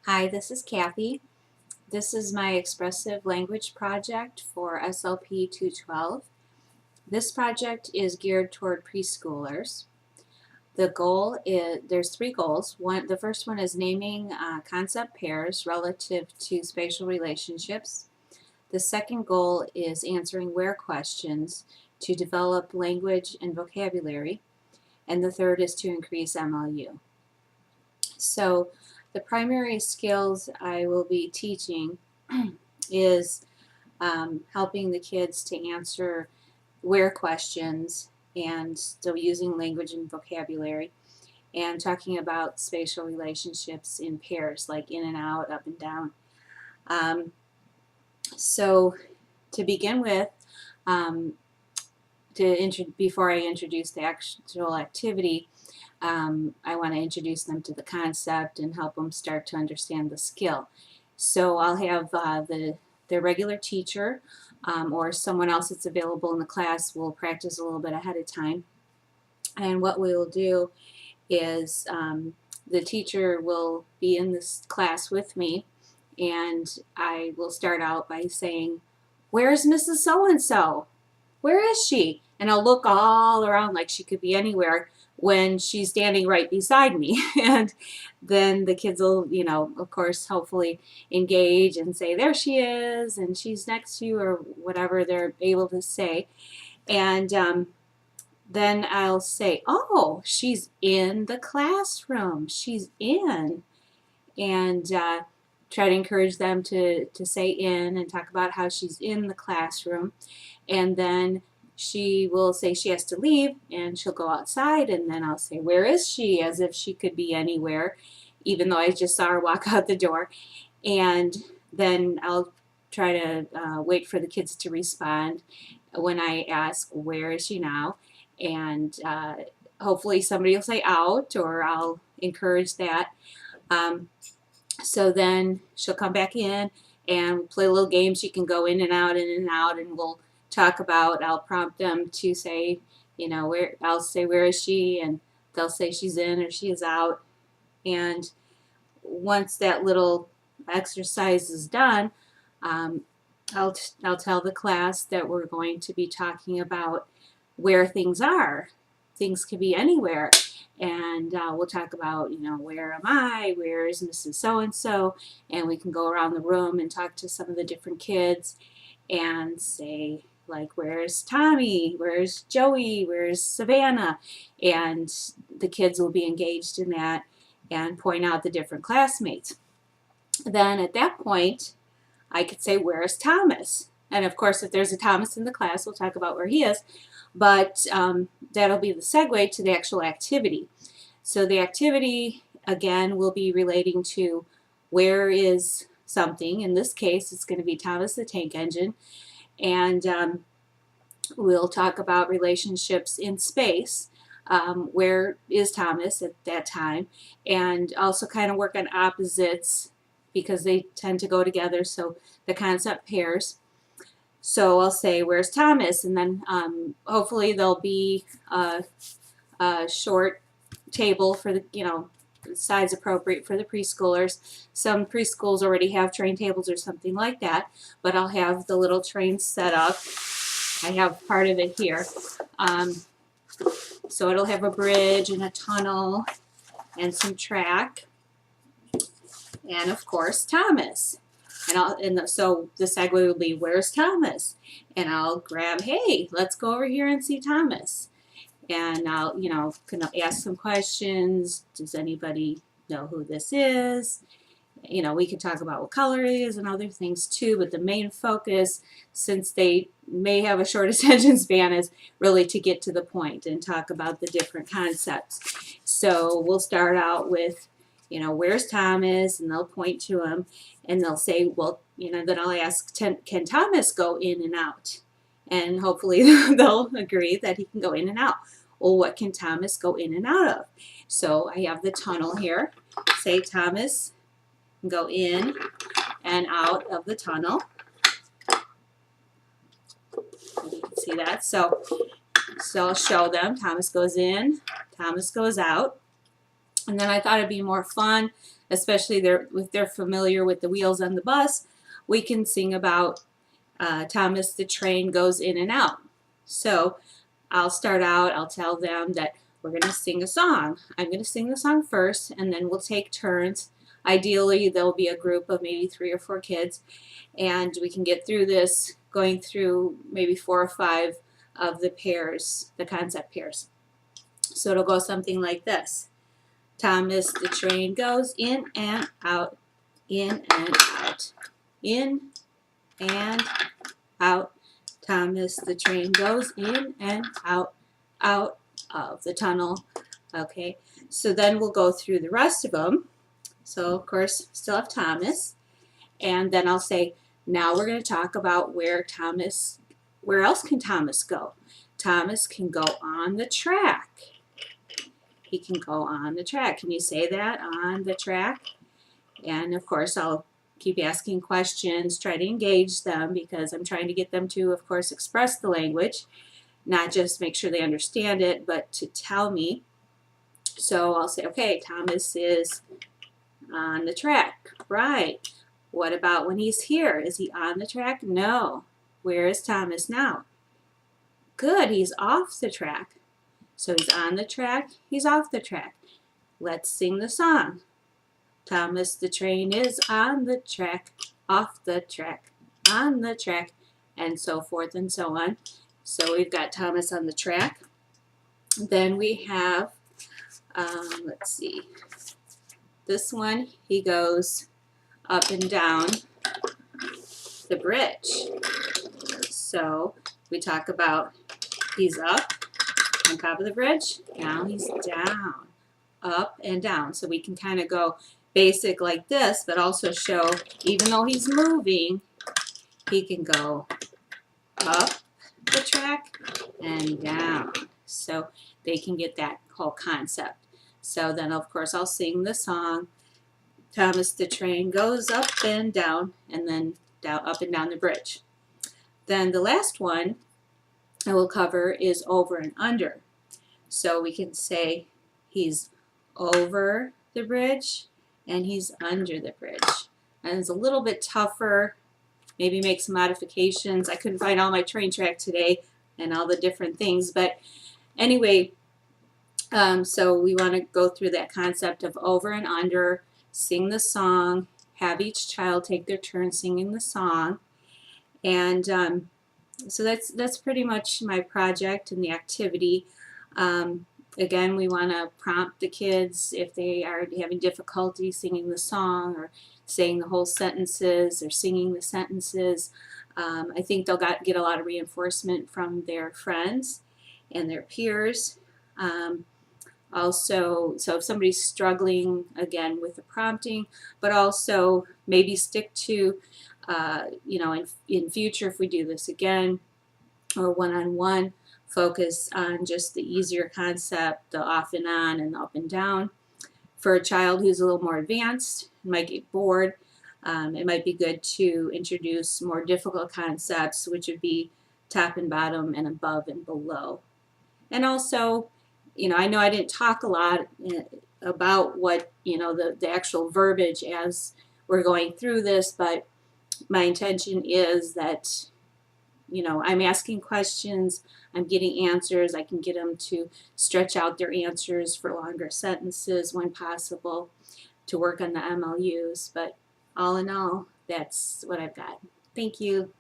Hi, this is Kathy. This is my expressive language project for SLP 212. This project is geared toward preschoolers. The goal is, there's three goals. The first one is naming concept pairs relative to spatial relationships. The second goal is answering where questions to develop language and vocabulary. And the third is to increase MLU. So the primary skills I will be teaching is helping the kids to answer where questions and still using language and vocabulary, and talking about spatial relationships in pairs like in and out, up and down. So to begin with, before I introduce the actual activity, I want to introduce them to the concept and help them start to understand the skill. So I'll have the regular teacher or someone else that's available in the class will practice a little bit ahead of time. And what we'll do is the teacher will be in this class with me, and I will start out by saying, "Where's Mrs. So-and-so? Where is she?" And I'll look all around like she could be anywhere when she's standing right beside me. And then the kids will, of course, hopefully engage and say, "There she is," and "she's next to you," or whatever they're able to say. And then I'll say, "Oh, she's in the classroom. She's in." And try to encourage them to say in and talk about how she's in the classroom. And then she will say she has to leave and she'll go outside, and then I'll say, "Where is she?" as if she could be anywhere, even though I just saw her walk out the door. And then I'll try to wait for the kids to respond when I ask, "Where is she now?" And hopefully somebody will say "out," or I'll encourage that. So then she'll come back in and play a little game. She can go in and out, and we'll talk about, I'll prompt them to say, I'll say, "Where is she?" And they'll say she's in or she is out. And once that little exercise is done, I'll tell the class that we're going to be talking about where things are. Things can be anywhere. And we'll talk about, where am I? Where is Mrs. So-and-so? And we can go around the room and talk to some of the different kids and say, like, "Where's Tommy? Where's Joey? Where's Savannah?" And the kids will be engaged in that and point out the different classmates. Then at that point, I could say, "Where's Thomas?" And of course, if there's a Thomas in the class, we'll talk about where he is. But that'll be the segue to the actual activity. So the activity, again, will be relating to where is something. In this case, it's going to be Thomas the Tank Engine. And we'll talk about relationships in space. Where is Thomas at that time? And also kind of work on opposites because they tend to go together. So the concept pairs. So I'll say, "Where's Thomas?" And then hopefully there'll be a short table for the, size appropriate for the preschoolers. Some preschools already have train tables or something like that, but I'll have the little train set up. I have part of it here. So it'll have a bridge and a tunnel and some track. And of course, Thomas. So the segue will be, "Where's Thomas?" And I'll grab, "Hey, let's go over here and see Thomas." And I'll, ask some questions. Does anybody know who this is? We could talk about what color it is and other things too, but the main focus, since they may have a short attention span, is really to get to the point and talk about the different concepts. So we'll start out with, "Where's Thomas?" And they'll point to him and they'll say, "Well," then I'll ask, "Can Thomas go in and out?" And hopefully they'll agree that he can go in and out. Well, what can Thomas go in and out of? So I have the tunnel here. Say, "Thomas can go in and out of the tunnel." You can see that. So I'll show them. Thomas goes in, Thomas goes out. And then I thought it'd be more fun, especially if they're familiar with the wheels on the bus, we can sing about Thomas the train goes in and out. So I'll start out, I'll tell them that we're going to sing a song. I'm going to sing the song first, and then we'll take turns. Ideally, there'll be a group of maybe 3 or 4 kids, and we can get through this going through maybe 4 or 5 of the pairs, the concept pairs. So it'll go something like this. Thomas the train goes in and out, in and out, in and out. Thomas the train goes in and out of the tunnel. Okay, so then we'll go through the rest of them. So of course, still have Thomas. And then I'll say, now we're going to talk about where else can Thomas go? Thomas can go on the track. He can go on the track. Can you say that? On the track? And of course, I'll keep asking questions, try to engage them, because I'm trying to get them to, of course, express the language, not just make sure they understand it, but to tell me. So I'll say, okay, Thomas is on the track. Right. What about when he's here? Is he on the track? No. Where is Thomas now? Good, he's off the track. So he's on the track, he's off the track. Let's sing the song. Thomas the train is on the track, off the track, on the track, and so forth and so on. So we've got Thomas on the track. Then we have, let's see, this one, he goes up and down the bridge. So we talk about he's up on top of the bridge, now he's down, up and down. So we can kind of go basic like this, but also show even though he's moving, he can go up the track and down. So they can get that whole concept. So then of course I'll sing the song. Thomas the train goes up and then down, up and down the bridge. Then the last one I will cover is over and under. So we can say he's over the bridge and he's under the bridge. And it's a little bit tougher, maybe make some modifications. I couldn't find all my train track today and all the different things, but anyway, so we want to go through that concept of over and under, sing the song, have each child take their turn singing the song, and so that's pretty much my project and the activity. Again, we want to prompt the kids if they are having difficulty singing the song or saying the whole sentences or singing the sentences. I think they'll get a lot of reinforcement from their friends and their peers. Also, so if somebody's struggling, again, with the prompting, but also maybe stick to, you know, in future, if we do this again, or one-on-one, focus on just the easier concept, the off and on and up and down. For a child who's a little more advanced, might get bored, it might be good to introduce more difficult concepts, which would be top and bottom and above and below. And also, you know I didn't talk a lot about what, you know, the actual verbiage as we're going through this, but my intention is that, you know, I'm asking questions, I'm getting answers, I can get them to stretch out their answers for longer sentences when possible, to work on the MLUs, but all in all, that's what I've got. Thank you.